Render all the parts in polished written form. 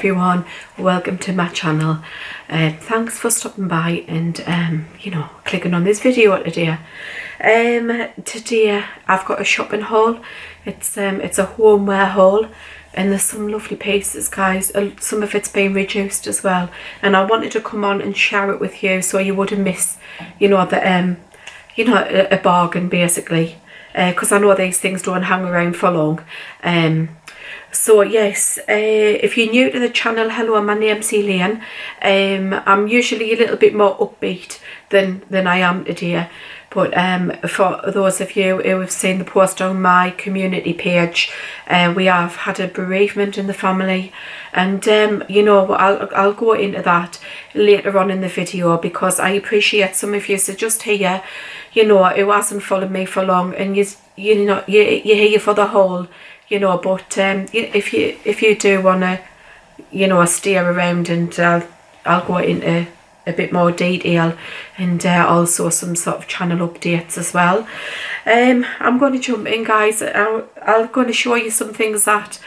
everyone, welcome to my channel. Thanks for stopping by and clicking on this video today. Today I've got a shopping haul. It's a homeware haul and there's some lovely pieces, guys. Some of it's been reduced as well, and I wanted to come on and share it with you so you wouldn't miss a bargain basically, because I know these things don't hang around for long. So yes, if you're new to the channel, hello, my name's Elaine. I'm usually a little bit more upbeat than I am today, but for those of you who have seen the post on my community page, we have had a bereavement in the family, and I'll go into that later on in the video, because I appreciate some of you are just here, who hasn't followed me for long, and you're here for the whole. But if you do want to, stay around, and I'll go into a bit more detail, and also some sort of channel updates as well. I'm going to jump in, guys. I'm going to show you some things that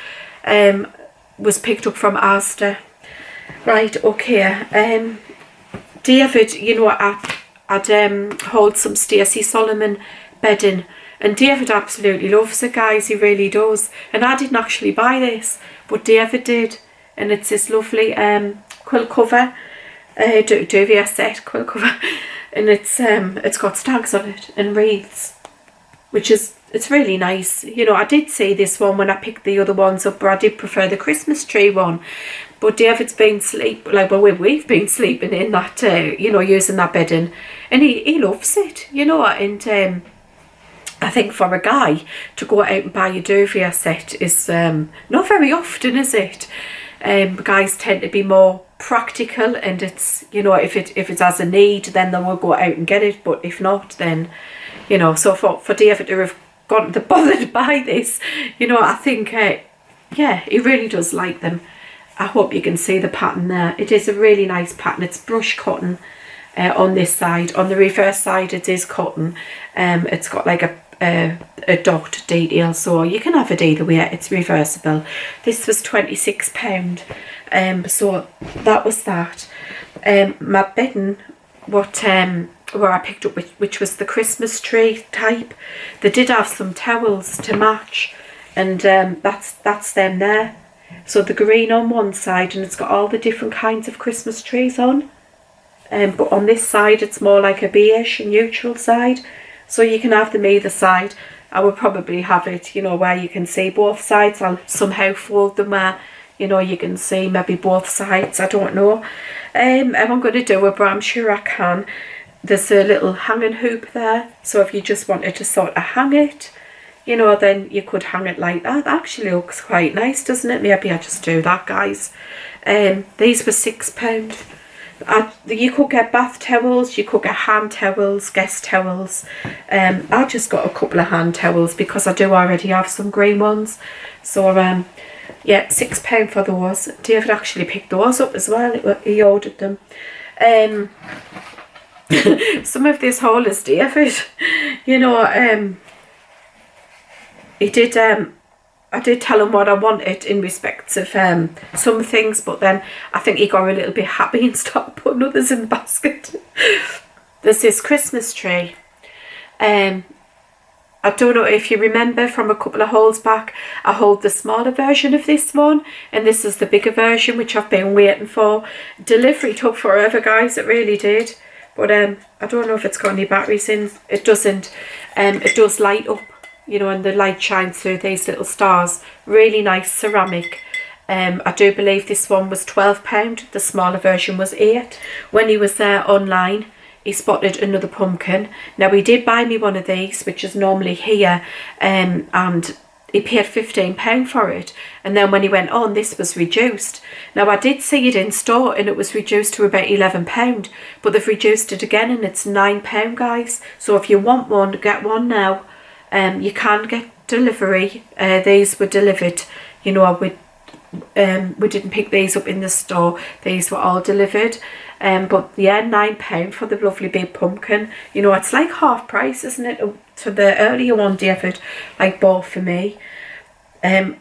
was picked up from Asda. Right, okay. David, I'd hold some Stacey Solomon bedding. And David absolutely loves it, guys, he really does. And I didn't actually buy this, but David did. And it's this lovely quilt cover, duvet set quilt cover. And it's got stags on it and wreaths, it's really nice. I did see this one when I picked the other ones up, but I did prefer the Christmas tree one. But David's been we've been sleeping in that, using that bedding. And he loves it, and I think for a guy to go out and buy a duvet set is not very often, is it? Guys tend to be more practical, and it's, if it's as a need, then they will go out and get it. But if not, then, so for David to have gone to bother to buy this, I think, he really does like them. I hope you can see the pattern there. It is a really nice pattern. It's brush cotton on this side. On the reverse side, it is cotton. It's got like a dot detail, so you can have it either way. It's reversible. This was £26, so that was that. My bedding, where I picked up, which was the Christmas tree type, they did have some towels to match, and that's them there. So the green on one side, and it's got all the different kinds of Christmas trees on, but on this side it's more like a beige neutral side. So you can have them either side. I would probably have it, where you can see both sides. I'll somehow fold them where, you can see maybe both sides. I don't know. I'm going to do it, but I'm sure I can. There's a little hanging hoop there. So if you just wanted to sort of hang it, then you could hang it like that. That actually looks quite nice, doesn't it? Maybe I just do that, guys. These were £6. You could get bath towels, you could get hand towels, guest towels. I just got a couple of hand towels because I do already have some green ones. So yeah, £6 for those. David actually picked those up as well. He ordered them. Some of this haul is David. He did. I did tell him what I wanted in respect of some things, but then I think he got a little bit happy and started putting others in the basket. There's this Christmas tree. I don't know if you remember from a couple of hauls back, I hauled the smaller version of this one, and this is the bigger version, which I've been waiting for. Delivery took forever, guys, it really did. But I don't know if it's got any batteries in. It doesn't. It does light up, and the light shines through these little stars. Really nice ceramic. I do believe this one was £12. The smaller version was £8. When he was there online, he spotted another pumpkin. Now, he did buy me one of these, which is normally here, and he paid £15 for it. And then when he went on, this was reduced. Now, I did see it in store, and it was reduced to about £11, but they've reduced it again, and it's £9, guys. So if you want one, get one now. You can get delivery. These were delivered, we didn't pick these up in the store. These were all delivered. But yeah, £9 for the lovely big pumpkin. It's like half price, isn't it, to the earlier one David bought for me.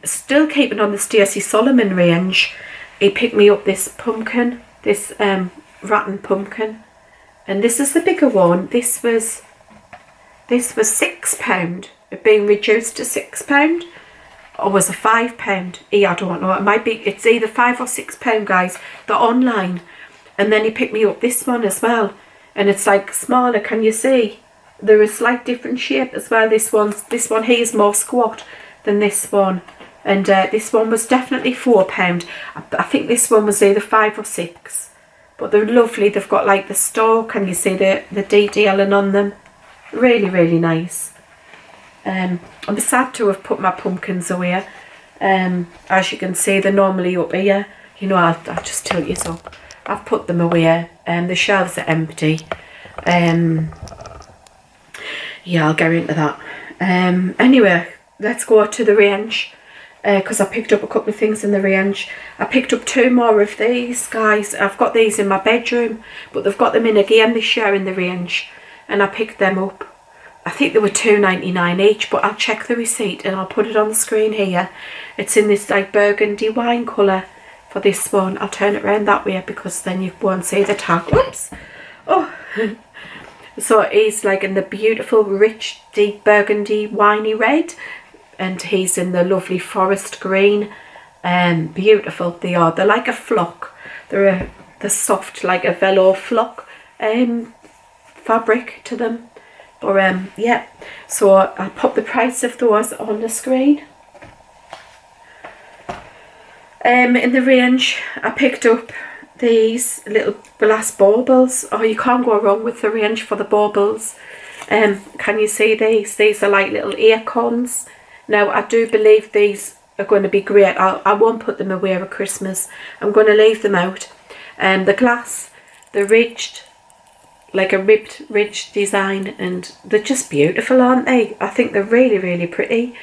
Still keeping on the Stacey Solomon range. he picked me up this pumpkin, this rattan pumpkin, and this is the bigger one. This was £6. It being reduced to £6, or was it £5? I don't know. It might be. It's either £5 or £6, guys. They're online, and then he picked me up this one as well, and it's like smaller. Can you see? They're a slight different shape as well. This one here is more squat than this one, and this one was definitely £4. I think this one was either 5 or 6, but they're lovely. They've got like the stalk. Can you see the detailing on them? Really, really nice. I'm sad to have put my pumpkins away. As you can see, they're normally up here. You know, I'll just tilt you up. I've put them away. The shelves are empty. Yeah, I'll go into that. Anyway, let's go to the range, because I picked up a couple of things in the range. I picked up 2 more of these, guys. I've got these in my bedroom, but they've got them in again this year in the range, and I picked them up. I think they were £2.99 each, but I'll check the receipt and I'll put it on the screen here. It's in this like burgundy wine colour for this one. I'll turn it around that way because then you won't see the tag. Whoops! Oh! So he's like in the beautiful, rich, deep burgundy, winey red, and he's in the lovely forest green. Beautiful they are. They're like a flock. They're soft, like a velour flock fabric to them. Or yeah. So I'll pop the price of those on the screen. In the range, I picked up these little glass baubles. Oh, you can't go wrong with the range for the baubles. Can you see these? These are like little acorns. Now, I do believe these are going to be great. I won't put them away at Christmas. I'm going to leave them out. The glass, they're ridged, like a ribbed ridge design, and they're just beautiful, aren't they? I think they're really, really pretty.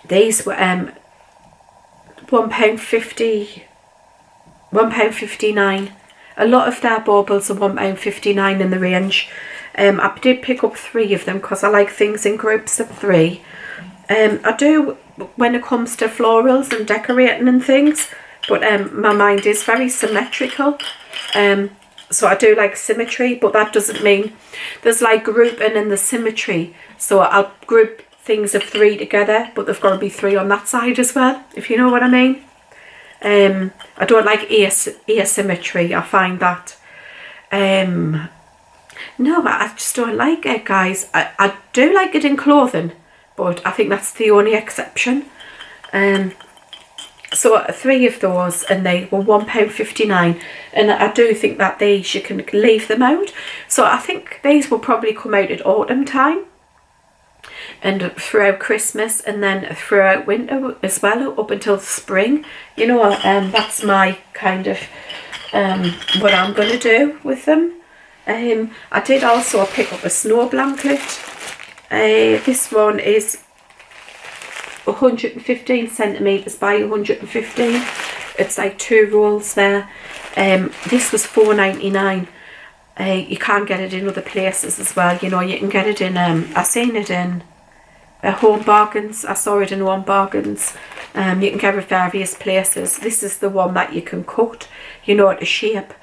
These were £1.50. £1.59. A lot of their baubles are £1.59 in the range. I did pick up 3 of them because I like things in groups of 3. I do when it comes to florals and decorating and things, but my mind is very symmetrical. So I do like symmetry, but that doesn't mean there's like grouping in the symmetry. So I'll group things of 3 together, but there've got to be 3 on that side as well, if you know what I mean. I don't like asymmetry. I find that no, I just don't like it, guys. I do like it in clothing, but I think that's the only exception. So 3 of those, and they were £1.59, and I do think that these you can leave them out. So I think these will probably come out at autumn time, and throughout Christmas, and then throughout winter as well, up until spring. You know, that's my kind of what I'm going to do with them. I did also pick up a snow blanket. This one is 115 centimetres by 115. It's like 2 rolls there. This was £4.99. You can't get it in other places as well. You know, you can get it in I seen it in Home Bargains. I saw it in Home Bargains. You can get it various places. This is the one that you can cut, you know, to shape.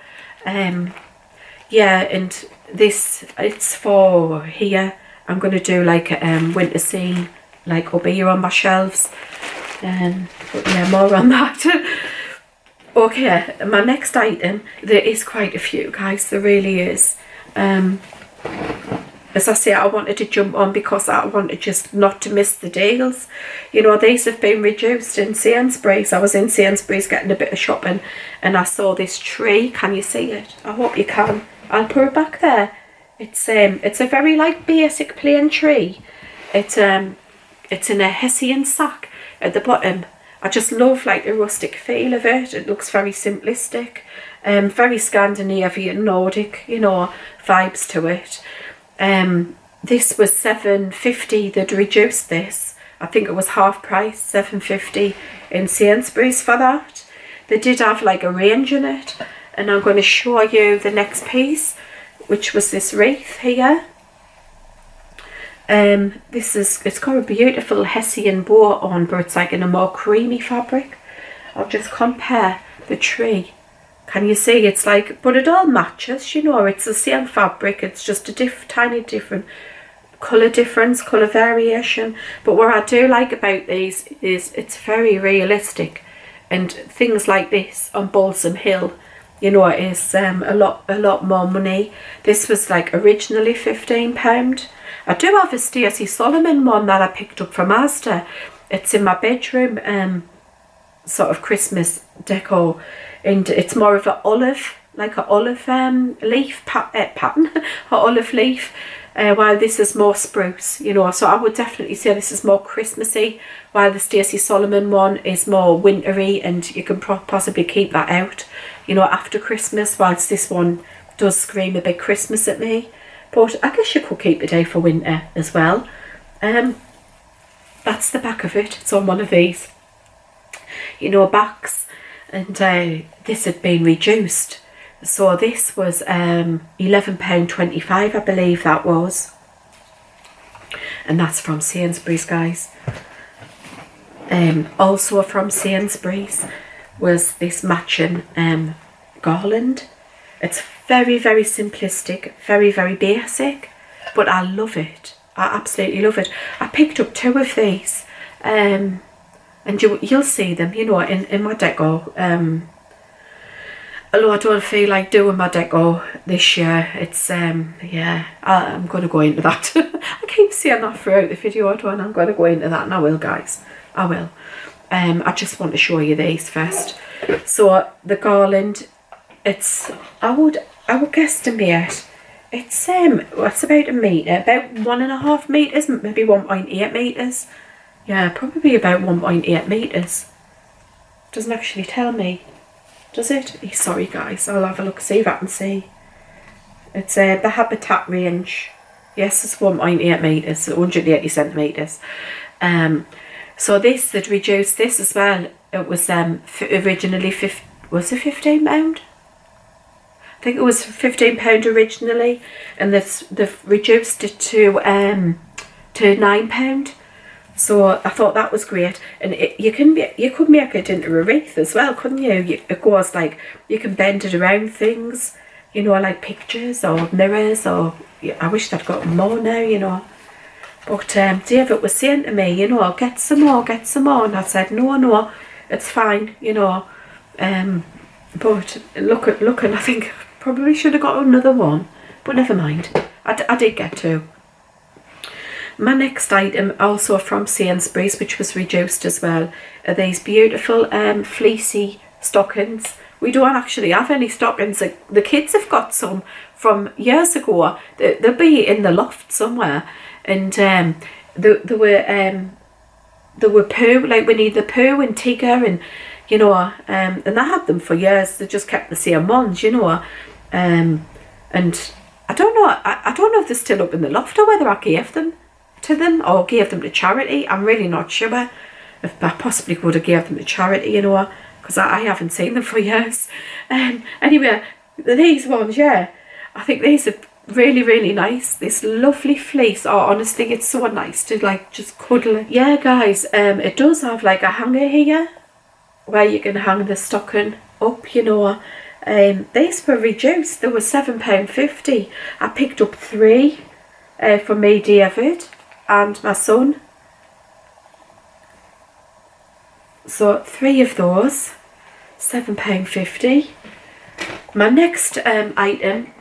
Yeah, and this, it's for here. I'm going to do like a winter scene, like up here on my shelves. But yeah, more on that. Okay, my next item, there is quite a few, guys, there really is. As I say, I wanted to jump on because I wanted just not to miss the deals. You know, these have been reduced in Sainsbury's. I was in Sainsbury's getting a bit of shopping, and I saw this tree. Can you see it? I hope you can. I'll put it back there. It's a very like basic plain tree. It's in a hessian sack at the bottom. I just love like the rustic feel of it. It looks very simplistic, very Scandinavian, Nordic, you know, vibes to it. This was £7.50. They'd reduced this. I think it was half price, £7.50 in Sainsbury's for that. They did have like a range in it, and I'm going to show you the next piece, which was this wreath here. It's got a beautiful hessian bow on, but it's like in a more creamy fabric. I'll just compare the tree. Can you see? It's like, but it all matches, you know, it's the same fabric, it's just a tiny different colour difference, colour variation. But what I do like about these is it's very realistic, and things like this on Balsam Hill, you know, is a lot more money. This was like originally £15. I do have a Stacey Solomon one that I picked up from Asda. It's in my bedroom, sort of Christmas decor, and it's more of an olive, like an olive leaf pattern, an olive leaf, while this is more spruce, you know. So I would definitely say this is more Christmassy, while the Stacey Solomon one is more wintry, and you can possibly keep that out, you know, after Christmas, whilst this one does scream a bit Christmas at me. But I guess you could keep it out for winter as well. That's the back of it. It's on one of these, you know, backs, and this had been reduced. So this was £11.25, I believe that was. And that's from Sainsbury's, guys. Also from Sainsbury's was this matching garland. It's very, very simplistic, very, very basic, but I love it. I absolutely love it. I picked up 2 of these, and you'll see them, you know, in my decor. Although I don't feel like doing my decor this year, it's yeah, I'm going to go into that. I keep saying that throughout the video, and I'm going to go into that, and I will, guys, I will. I just want to show you these first. So the garland, it's I would guesstimate it's what's about a metre, about 1.5 metres, maybe 1.8 metres. Yeah, probably about 1.8 metres. Doesn't actually tell me, does it? Sorry guys, I'll have a look, see if I can see. It's the Habitat range. Yes, it's 1.8 metres, 180 centimetres. So this, they'd reduced this as well. It was originally was it £15? I think it was £15 originally, and they've reduced it to £9. So I thought that was great, and you could make it into a wreath as well, couldn't you? It goes like, you can bend it around things, you know, like pictures or mirrors, or I wish they'd got more now, you know. But David was saying to me, you know, get some more, and I said no, it's fine, you know. But looking, I think probably should have got another one, but never mind. I did get 2. My next item, also from Sainsbury's, which was reduced as well, are these beautiful fleecy stockings. We don't actually have any stockings. The kids have got some from years ago. They'll be in the loft somewhere, and they were Pooh, like Winnie the Pooh and Tigger, and you know, and I had them for years. They just kept the same ones, you know, and I don't know. I don't know if they're still up in the loft, or whether I gave them to them or gave them to charity. I'm really not sure. If I possibly could have gave them to charity, you know, because I haven't seen them for years. Anyway, these ones, yeah, I think these are really, really nice. This lovely fleece. Oh, honestly, it's so nice to like just cuddle it. Yeah, guys, it does have like a hanger here where you can hang the stocking up, you know. These were reduced. They were £7.50. I picked up 3 for me, David, and my son. So 3 of those, £7.50. My next item,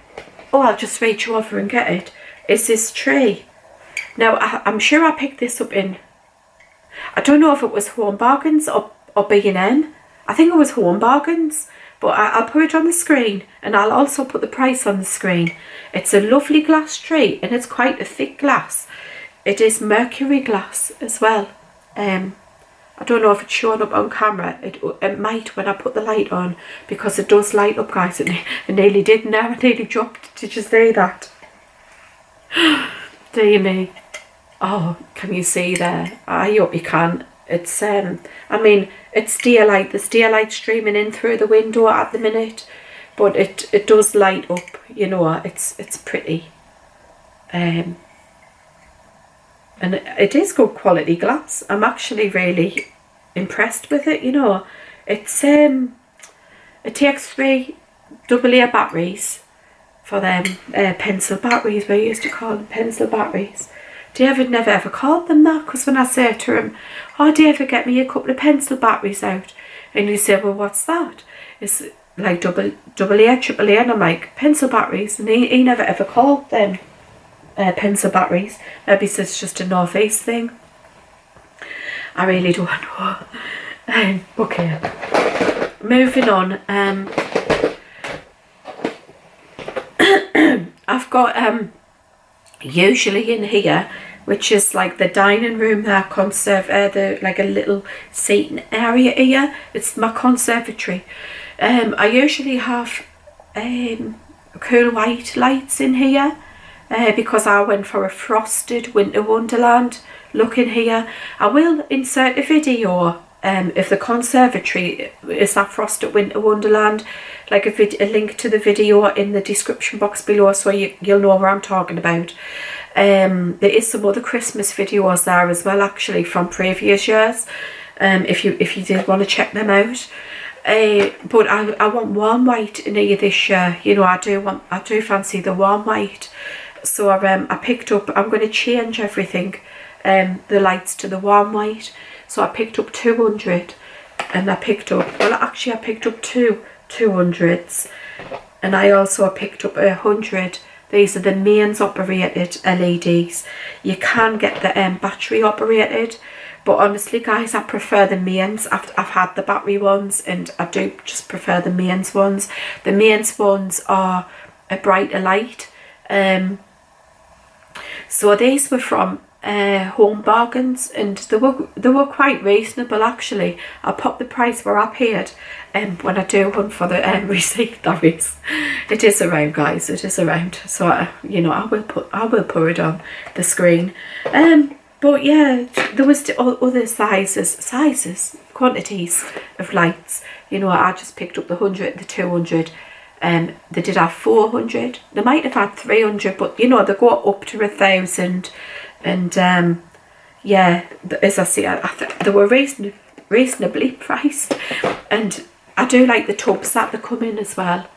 oh, I'll just reach over and get it, is this tray. Now, I'm sure I picked this up in, I don't know if it was Home Bargains or B&M. I think it was Home Bargains, but I'll put it on the screen, and I'll also put the price on the screen. It's a lovely glass tray, and it's quite a thick glass. It is mercury glass as well. I don't know if it's showing up on camera. It might when I put the light on, because it does light up, guys. It nearly did now. I nearly dropped. Did you see that? Dear me. Oh, can you see there? I hope you can. It's I mean, it's daylight. There's daylight streaming in through the window at the minute, but it does light up. You know, it's pretty. And it is good quality glass. I'm actually really impressed with it, you know. it takes 3 AA batteries for them pencil batteries. We used to call them pencil batteries. David never ever called them that, because when I say to him, oh David, get me a couple of pencil batteries out, and he said, well, what's that? It's like AA, AAA, and I'm like, pencil batteries, and he never ever called them pencil batteries. Maybe it's just a North East thing. I really don't know. Okay, moving on. I've got usually in here, which is like the dining room, that like a little seating area here. It's my conservatory. I usually have cool white lights in here because I went for a frosted winter wonderland look in here. I will insert a video if the conservatory is that frosted winter wonderland, like a link to the video in the description box below, so you'll know what I'm talking about. There is some other Christmas videos there as well, actually, from previous years, if you did want to check them out. But I want warm white in here this year. You know, I do fancy the warm white. So I picked up, I'm going to change everything, the lights to the warm white. So I picked up 200, and I picked up two 200s, and I also picked up 100. These are the mains operated LEDs. You can get the battery operated, but honestly guys, I prefer the mains. I've had the battery ones, and I do just prefer the mains ones. The mains ones are a brighter light. So these were from Home Bargains, and they were quite reasonable, actually. I'll pop the price where I paid when I do hunt for the receipt. That is, it is around, guys, it is around. So you know, I will put it on the screen. But yeah, there was other quantities of lights. You know, I just picked up the 100, the 200. They did have 400. They might have had 300, but you know, they go up to 1,000. And yeah, as I say, I think they were reasonably priced, and I do like the tubs that they come in as well.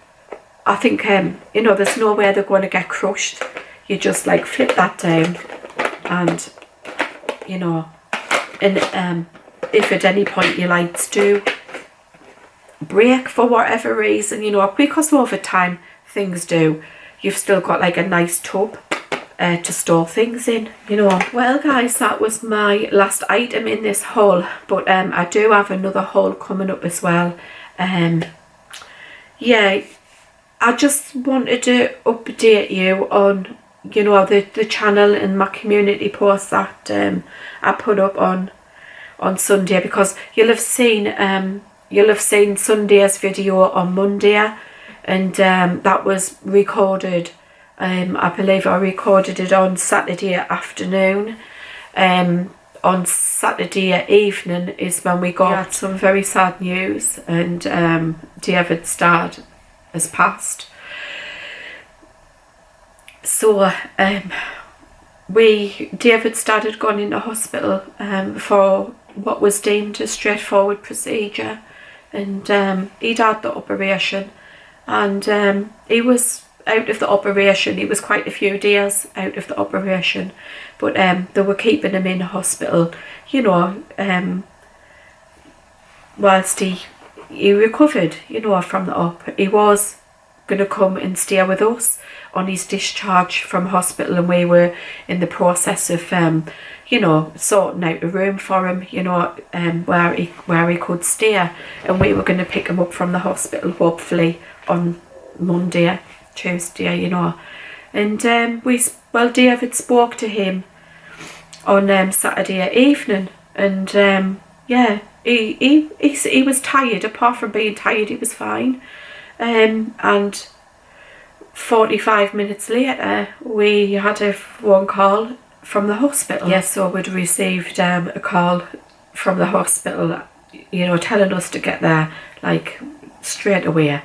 I think you know, there's no way they're going to get crushed. You just like flip that down, and you know, and if at any point your lights do break for whatever reason, you know, because over time things do, you've still got like a nice tub to store things in, you know. Well guys, that was my last item in this haul, but I do have another haul coming up as well. Yeah, I just wanted to update you on, you know, the channel and my community post that I put up on Sunday, because you'll have seen Sunday's video on Monday, and that was recorded. I believe I recorded it on Saturday afternoon. On Saturday evening is when we got some very sad news, and David's dad has passed. So David's dad had gone into hospital for what was deemed a straightforward procedure, and he'd had the operation, and he was out of the operation. He was quite a few days out of the operation, but they were keeping him in hospital, you know, whilst he recovered, you know, from the op. He was going to come and stay with us on his discharge from hospital, and we were in the process of you know, sorting out a room for him, you know, where he could stay, and we were going to pick him up from the hospital hopefully on Monday, Tuesday, you know. And David spoke to him on Saturday evening, and yeah, he was tired. Apart from being tired, he was fine. And 45 minutes later, we had a phone call from the hospital. Yes, so we'd received a call from the hospital, you know, telling us to get there like straight away,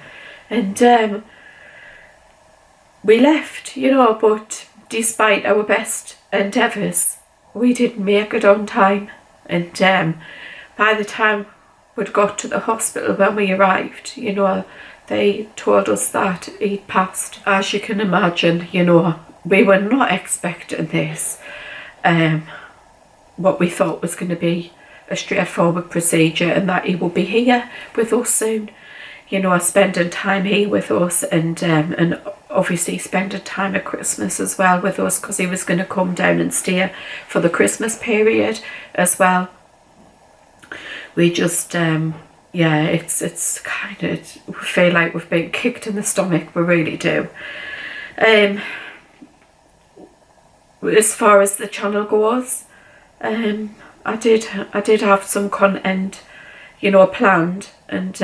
and we left, you know, but despite our best endeavours, we didn't make it on time, and by the time we'd got to the hospital when we arrived, you know, they told us that he'd passed. As you can imagine, you know, we were not expecting this. What we thought was going to be a straightforward procedure, and that he would be here with us soon, you know, spending time here with us, and obviously spending time at Christmas as well with us, because he was going to come down and stay for the Christmas period as well. We just yeah, it's kind of, we feel like we've been kicked in the stomach, we really do. As far as the channel goes, I did have some content, you know, planned, and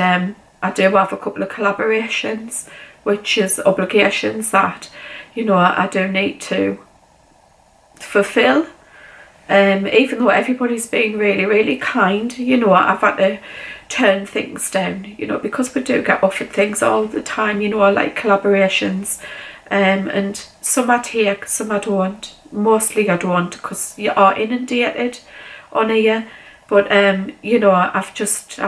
I do have a couple of collaborations, which is obligations that, you know, I do need to fulfill. Even though everybody's being really, really kind, you know, I've had to turn things down, you know, because we do get offered things all the time, you know, like collaborations, and some I take, some I don't. Mostly I don't, because you are inundated on here. But you know, I've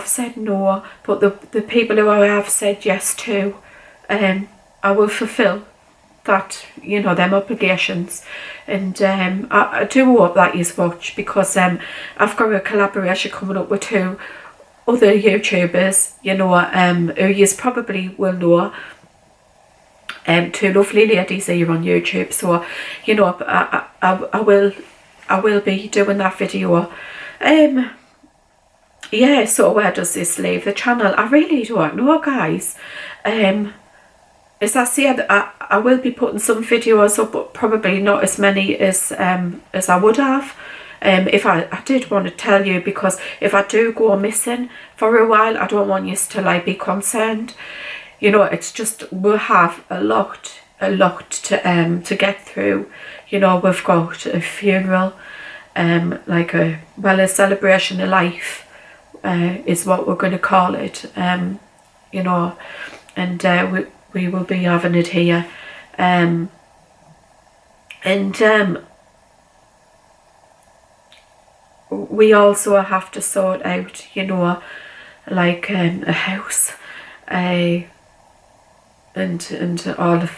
said no. But the people who I have said yes to, I will fulfill that, you know, them obligations. And I do hope that you watch, because I've got a collaboration coming up with 2 other YouTubers, you know, who you probably will know. 2 lovely ladies here on YouTube. So, you know, I will be doing that video. Yeah, so where does this leave the channel? I really don't know, guys. As I said, I will be putting some videos up, but probably not as many as I would have. If I did want to tell you, because if I do go missing for a while, I don't want you to like be concerned. You know, it's just, we'll have a lot to get through. You know, we've got a funeral, like a celebration of life, is what we're going to call it. You know, and we will be having it here, and we also have to sort out, you know, like a house, and all of,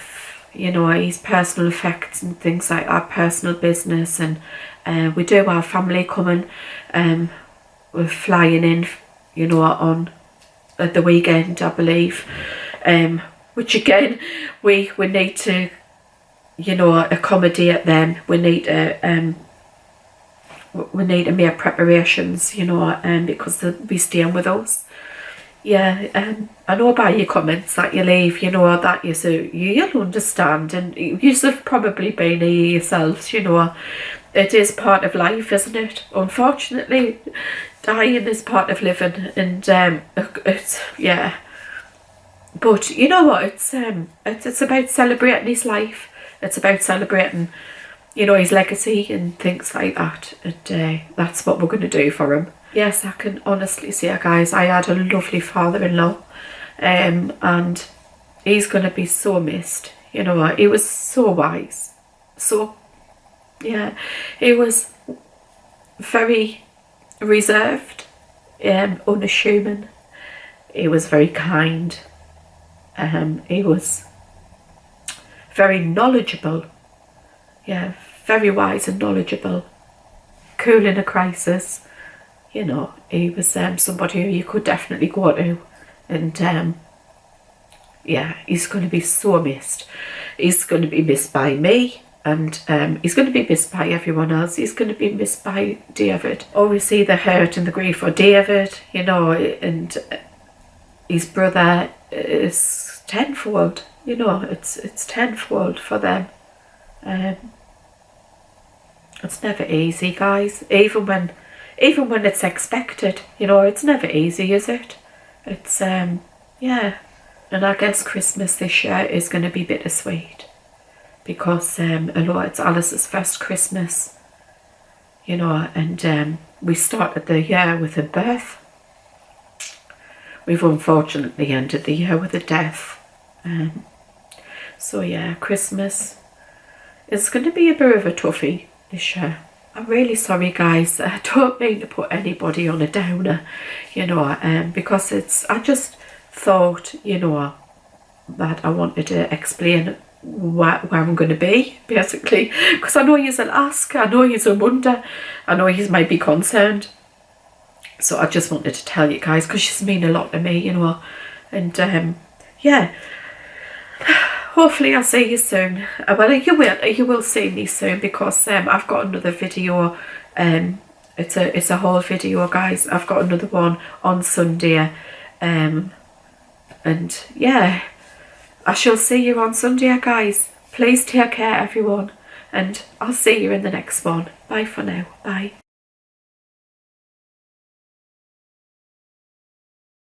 you know, his personal effects and things like that, personal business. And we do have family coming. We're flying in, you know, on at the weekend, I believe, which again we need to, you know, accommodate them. We need to make preparations, you know, because they'll be staying with us. Yeah, I know by your comments that you leave, you know, that you'll understand, and you've probably been here yourselves, you know. It is part of life, isn't it? Unfortunately, dying is part of living, and it's, yeah. But you know what? It's about celebrating his life. It's about celebrating, you know, his legacy and things like that. And that's what we're going to do for him. Yes, I can honestly say, guys, I had a lovely father-in-law, and he's going to be so missed. You know, he was so wise. So, yeah, he was very reserved, unassuming. He was very kind. He was very knowledgeable. Yeah, very wise and knowledgeable. Cool in a crisis. You know, he was somebody who you could definitely go to. And yeah, he's going to be so missed. He's going to be missed by me, and he's going to be missed by everyone else. He's going to be missed by David. Always see the hurt and the grief for David, you know, and his brother is tenfold. You know, it's tenfold for them. It's never easy, guys. Even when it's expected, you know, it's never easy, is it? It's yeah. And I guess Christmas this year is going to be bittersweet, because although it's Alice's first Christmas, you know, and we started the year with a birth, we've unfortunately ended the year with a death. So yeah, Christmas is going to be a bit of a toughie this year. I'm really sorry guys, I don't mean to put anybody on a downer, you know, because I just thought, you know, that I wanted to explain where I'm going to be, basically, because I know you'll ask, I know you'll wonder, I know you might be concerned, so I just wanted to tell you guys, because she's mean a lot to me, you know, and yeah, hopefully I'll see you soon. Well, you will see me soon, because I've got another video, it's a whole video guys, I've got another one on Sunday, and yeah, I shall see you on Sunday guys. Please take care everyone, and I'll see you in the next one. Bye for now. Bye.